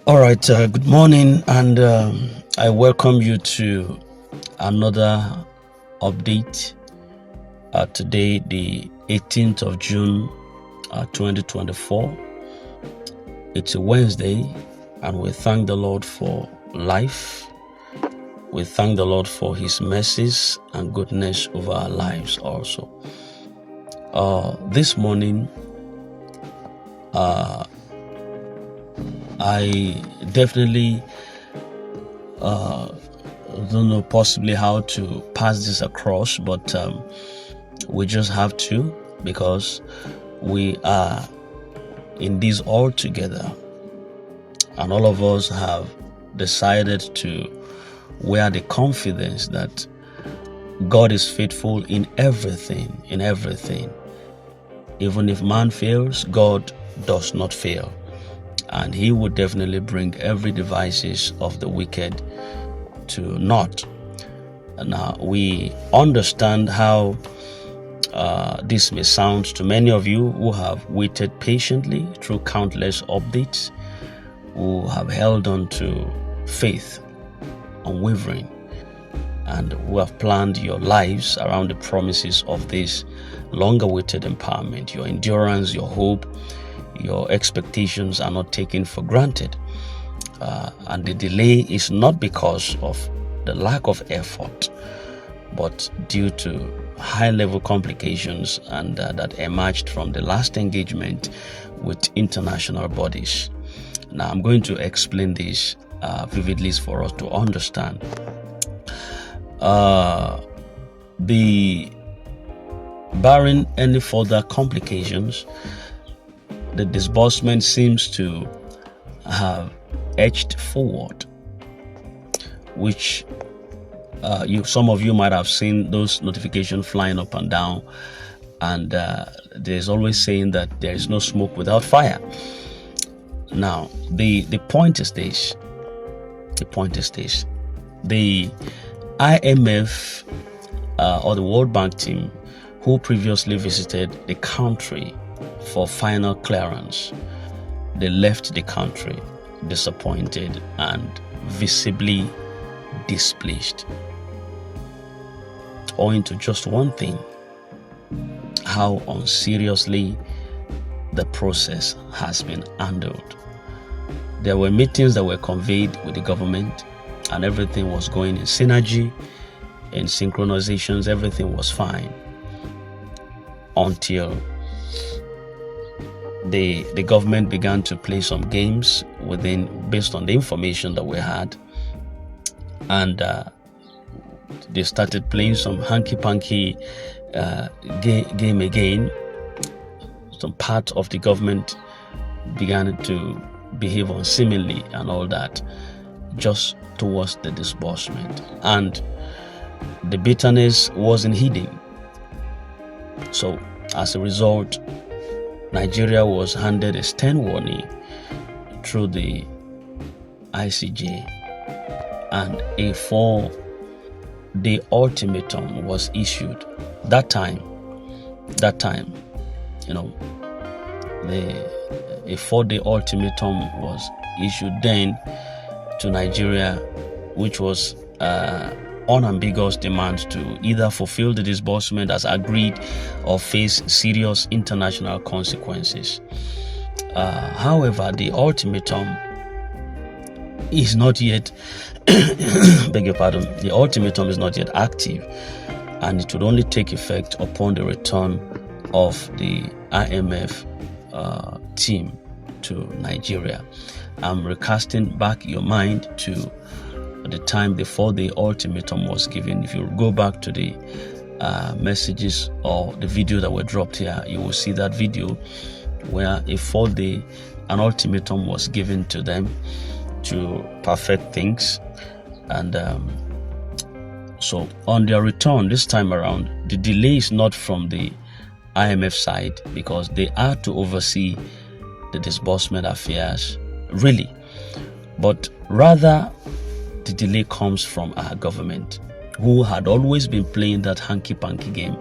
All right, good morning, and I welcome you to another update. Today, the 18th of June, 2024. It's a Wednesday, and we thank the Lord for life. We thank the Lord for His mercies and goodness over our lives also. This morning, I definitely don't know possibly how to pass this across, but we just have to, because we are in this all together, and all of us have decided to wear the confidence that God is faithful in everything. Even if man fails, God does not fail, and He will definitely bring every devices of the wicked to naught. Now, we understand how this may sound to many of you who have waited patiently through countless updates, who have held on to faith unwavering, and who have planned your lives around the promises of this long-awaited empowerment. Your endurance, your hope, your expectations are not taken for granted. And the delay is not because of the lack of effort, but due to high-level complications and that emerged from the last engagement with international bodies. Now, I'm going to explain this vividly for us to understand. Barring any further complications, the disbursement seems to have edged forward, which some of you might have seen those notifications flying up and down, and there's always saying that there is no smoke without fire. Now, the point is this. The IMF or the World Bank team, who previously visited the country for final clearance, they left the country disappointed and visibly displeased, owing to just one thing: how unseriously the process has been handled. There were meetings that were conveyed with the government, and everything was going in synergy, in synchronizations, everything was fine, until the government began to play some games based on the information that we had, and they started playing some hanky-panky game again. Some part of the government began to behave unseemly and all that, just towards the disbursement, and the bitterness wasn't hidden. So as a result, Nigeria was handed a stern warning through the ICJ, and a 4-day ultimatum was issued. That time, a 4-day ultimatum was issued then to Nigeria, which was unambiguous demand to either fulfill the disbursement as agreed or face serious international consequences. However, the ultimatum is not yet the ultimatum is not yet active, and it would only take effect upon the return of the IMF team to Nigeria. I'm recasting back your mind to the time before the ultimatum was given. If you go back to the messages or the video that were dropped here, you will see that video where a 4-day an ultimatum was given to them to perfect things. And so on their return this time around, the delay is not from the IMF side, because they are to oversee the disbursement affairs really, but rather the delay comes from our government, who had always been playing that hanky-panky game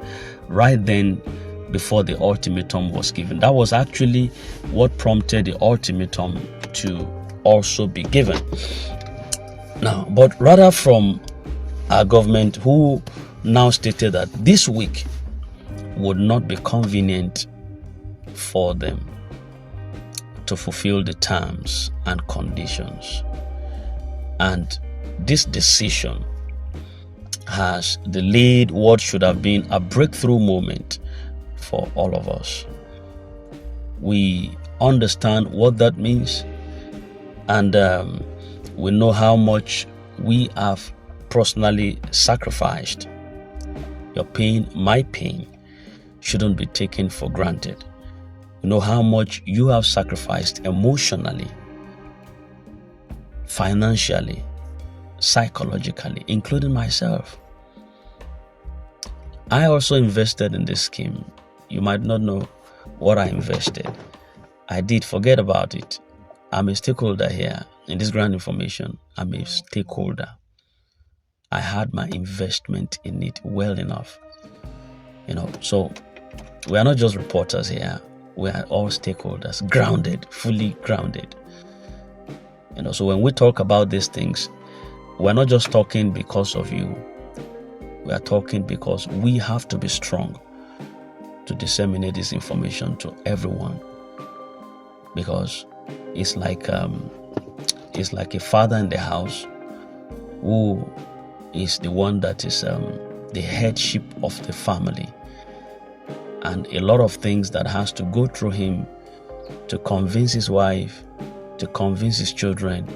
right then before the ultimatum was given. That was actually what prompted the ultimatum to also be given. Now, but rather from our government, who now stated that this week would not be convenient for them to fulfill the terms and conditions. And this decision has delayed what should have been a breakthrough moment for all of us. We understand what that means, and we know how much we have personally sacrificed. Your pain, my pain, shouldn't be taken for granted. We know how much you have sacrificed emotionally, financially, psychologically, including myself. I also invested in this scheme. You might not know what I invested. I did. Forget about it. I'm a stakeholder here. In this grand information, I'm a stakeholder. I had my investment in it well enough. So we are not just reporters here. We are all stakeholders, grounded, fully grounded. So when we talk about these things, we're not just talking because of you. We are talking because we have to be strong to disseminate this information to everyone. Because it's like a father in the house who is the one that is the headship of the family, and a lot of things that has to go through him to convince his wife, to convince his children,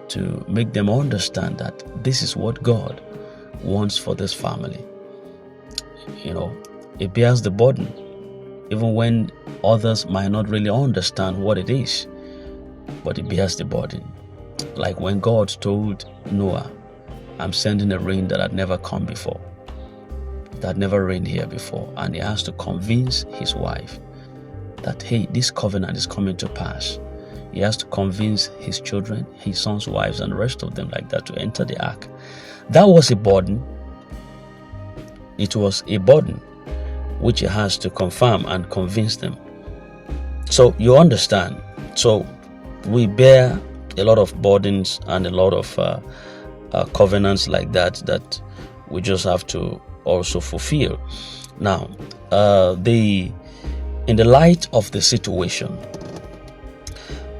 to make them understand that this is what God wants for this family. It bears the burden, even when others might not really understand what it is, but it bears the burden. Like when God told Noah, I'm sending a rain that had never come before, that never rained here before, and he has to convince his wife that, hey, this covenant is coming to pass. He has to convince his children, his sons' wives, and the rest of them like that to enter the ark. That was a burden. It was a burden which he has to confirm and convince them. So you understand. So we bear a lot of burdens and a lot of covenants like that we just have to also fulfill. Now, in the light of the situation,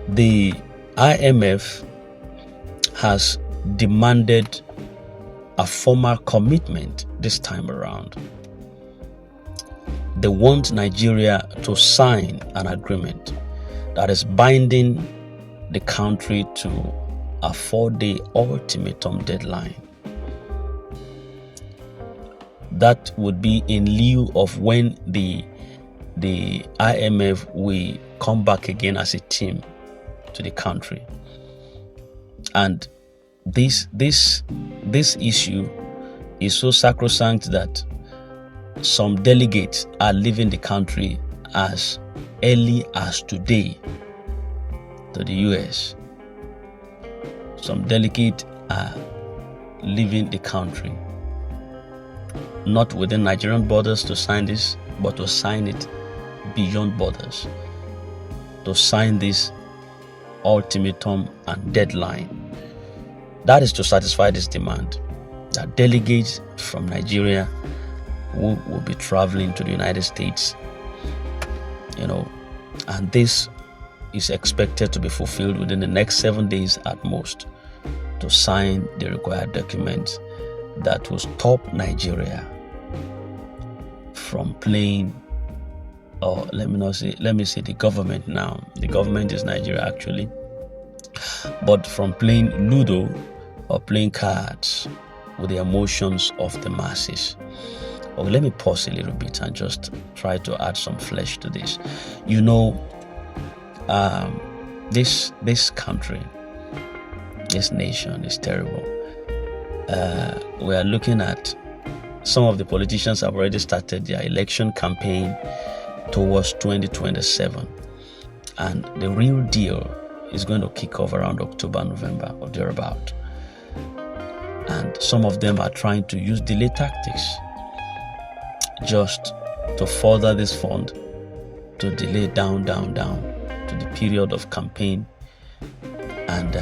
the IMF has demanded a formal commitment this time around. They want Nigeria to sign an agreement that is binding the country to a 4-day ultimatum deadline. That would be in lieu of when the IMF will come back again as a team to the country. And this issue is so sacrosanct that some delegates are leaving the country as early as today to the US. Some delegates are leaving the country, not within Nigerian borders to sign this, but to sign it beyond borders, to sign this ultimatum and deadline. That is to satisfy this demand that delegates from Nigeria will be traveling to the United States, and this is expected to be fulfilled within the next 7 days at most, to sign the required documents that will stop Nigeria from playing, or let me say the government now. The government is Nigeria actually, but from playing Ludo or playing cards with the emotions of the masses. Okay, let me pause a little bit and just try to add some flesh to this. This country, this nation is terrible. We are looking at some of the politicians have already started their election campaign towards 2027, and the real deal is going to kick off around October, November or thereabout. And some of them are trying to use delay tactics just to further this fund, to delay down to the period of campaign and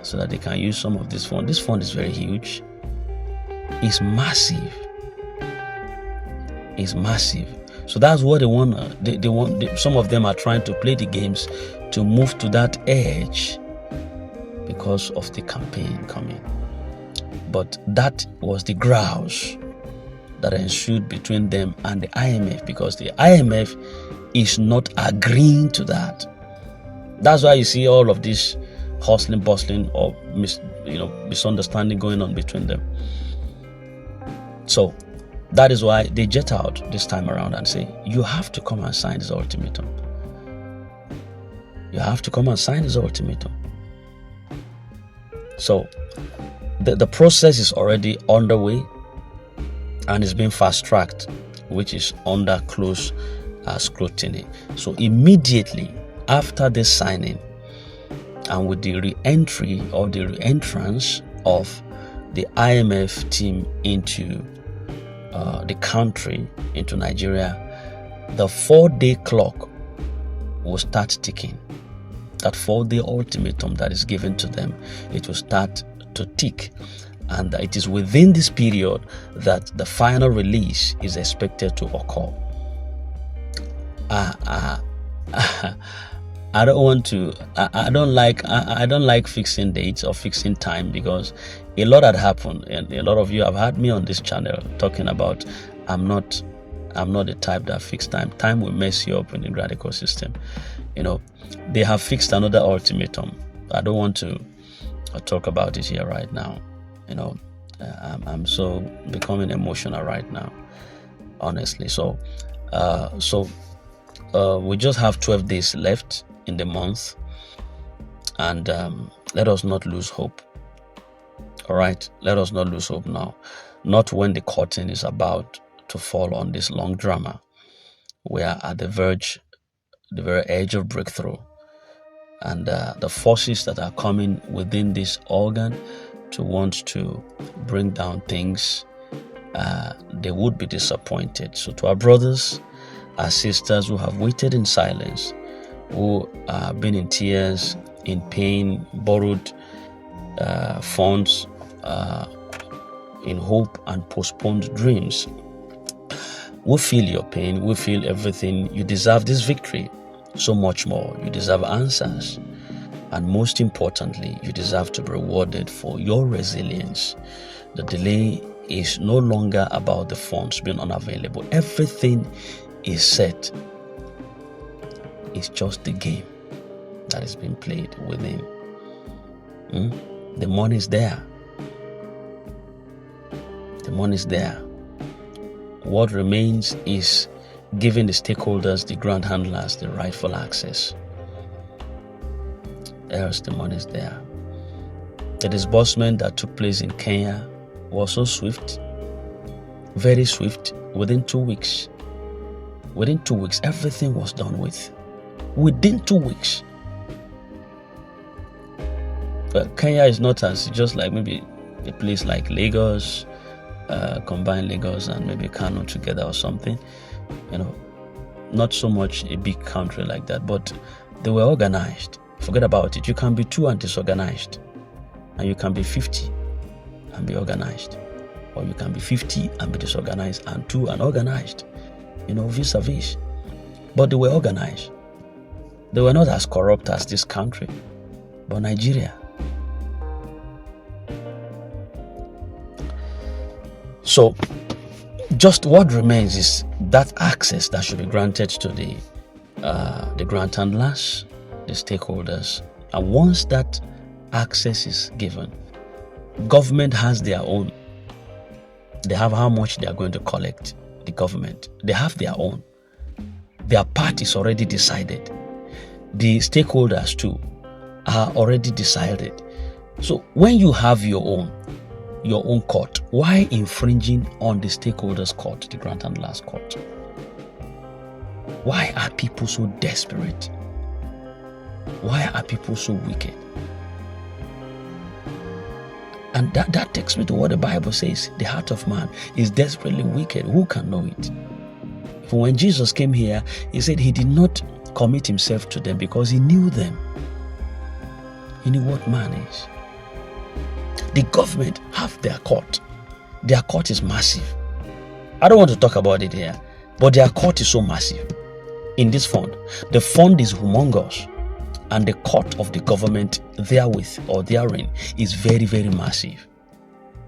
so that they can use some of this fund. This fund is very huge. It's massive. It's massive. So that's what they want. Some of them are trying to play the games to move to that edge because of the campaign coming. But that was the grouse that ensued between them and the IMF, because the IMF is not agreeing to that. That's why you see all of this hustling, bustling, or misunderstanding going on between them. So that is why they jet out this time around and say, you have to come and sign this ultimatum. You have to come and sign this ultimatum. So the process is already underway and is being fast-tracked, which is under close scrutiny. So immediately after this signing, and with the re-entry or the re-entrance of the IMF team into the country, into Nigeria, the 4-day clock will start ticking. That 4-day ultimatum that is given to them, it will start to tick. And it is within this period that the final release is expected to occur. I don't like fixing dates or fixing time, because a lot had happened, and a lot of you have had me on this channel talking about I'm not the type that fix time. Time will mess you up in the radical system. They have fixed another ultimatum. I don't want to talk about it here right now. I'm so becoming emotional right now, honestly. So we just have 12 days left in the month, and let us not lose hope. All right, let us not lose hope now. Not when the curtain is about to fall on this long drama. We are at the very edge of breakthrough, and the forces that are coming within this organ to want to bring down things, they would be disappointed. So to our brothers, our sisters who have waited in silence, who have been in tears, in pain, borrowed funds in hope and postponed dreams, we feel your pain, we feel everything. You deserve this victory, so much more. You deserve answers, and most importantly, you deserve to be rewarded for your resilience. The delay is no longer about the funds being unavailable. Everything is set. It's just the game that is being played within. The money is there. The money is there. What remains is giving the stakeholders, the grant handlers, the rightful access. Else the money is there. The disbursement that took place in Kenya was so swift, very swift. Within 2 weeks, everything was done with. Within 2 weeks. But Kenya is not as just like maybe a place like Lagos, combine Lagos and maybe Kano together or something. Not so much a big country like that, but they were organized. Forget about it. You can be 2 and disorganized, and you can be 50 and be organized, or you can be 50 and be disorganized and 2 and organized. Vis-a-vis. But they were organized. They were not as corrupt as this country, but Nigeria. So, just what remains is that access that should be granted to the grant handlers, the stakeholders. And once that access is given, government has their own. They have how much they are going to collect. The government, they have their own. Their part is already decided. The stakeholders too are already decided. So when you have your own court, why infringing on the stakeholders' court, the grant handlers' court? Why are people so desperate? Why are people so wicked? And that takes me to what the Bible says. The heart of man is desperately wicked. Who can know it? For when Jesus came here, he said he did not commit himself to them because he knew them. You know what man is? The government have their court. Their court is massive. I don't want to talk about it here, but their court is so massive in this fund. The fund is humongous, and the court of the government therewith or therein is very, very massive.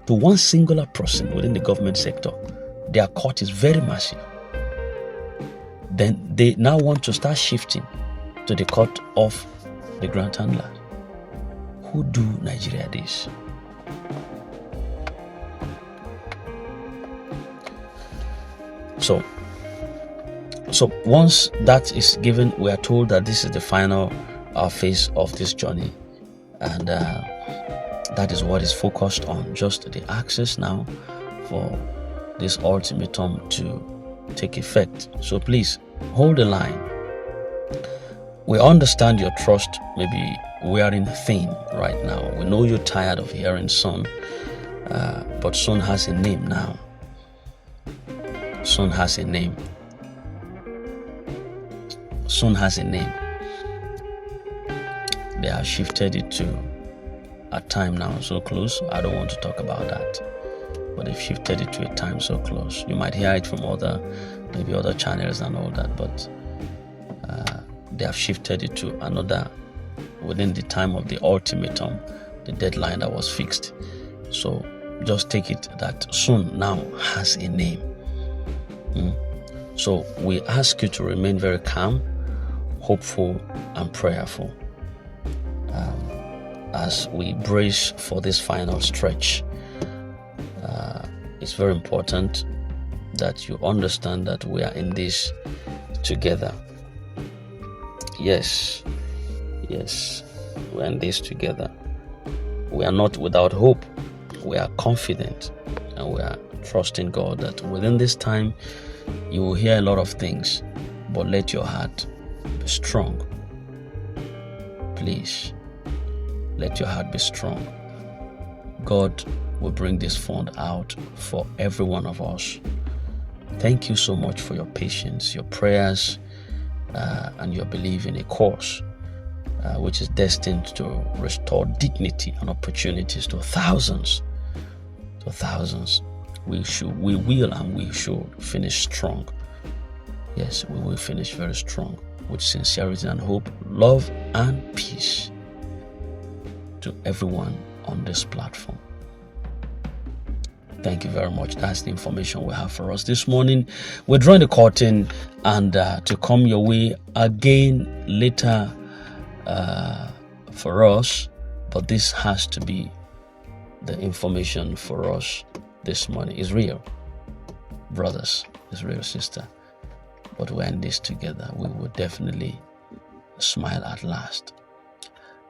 To one singular person within the government sector, their court is very massive. Then they now want to start shifting to the court of the grant handler. Who do Nigeria this? So once that is given, we are told that this is the final phase of this journey, and that is what is focused on, just the access now for this ultimatum to take effect. So please hold the line. We understand your trust maybe wearing thin right now. We know you're tired of hearing son, but son has a name now. Son has a name. Son has a name. They have shifted it to a time now so close. I don't want to talk about that, but they've shifted it to a time so close. You might hear it from maybe other channels and all that, but they have shifted it to another within the time of the ultimatum, the deadline that was fixed. So just take it that soon now has a name. So we ask you to remain very calm, hopeful, and prayerful as we brace for this final stretch. It's very important that you understand that we are in this together. Yes, we're in this together. We are not without hope. We are confident, and we are trusting God that within this time you will hear a lot of things, but let your heart be strong. Please, let your heart be strong. God will bring this fund out for every one of us. Thank you so much for your patience, your prayers, and your belief in a cause which is destined to restore dignity and opportunities to thousands. We will and we should finish strong. Yes, we will finish very strong with sincerity and hope, love and peace to everyone on this platform. Thank you very much. That's the information we have for us this morning. We're drawing the curtain, and to come your way again later for us, but this has to be the information for us this morning. Is real, brothers. Is real, sister. But we're in this together. We will definitely smile at last.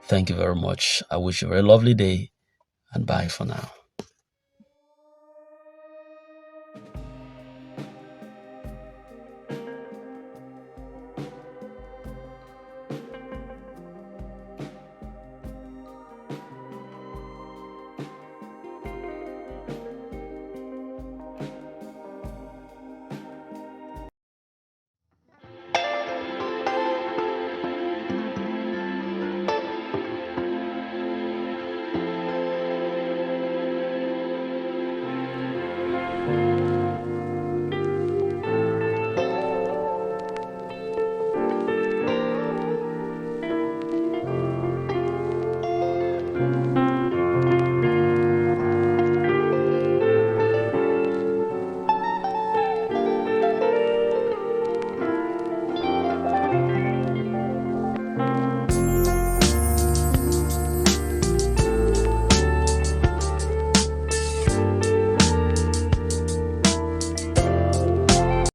Thank you very much. I wish you a very lovely day, and bye for now.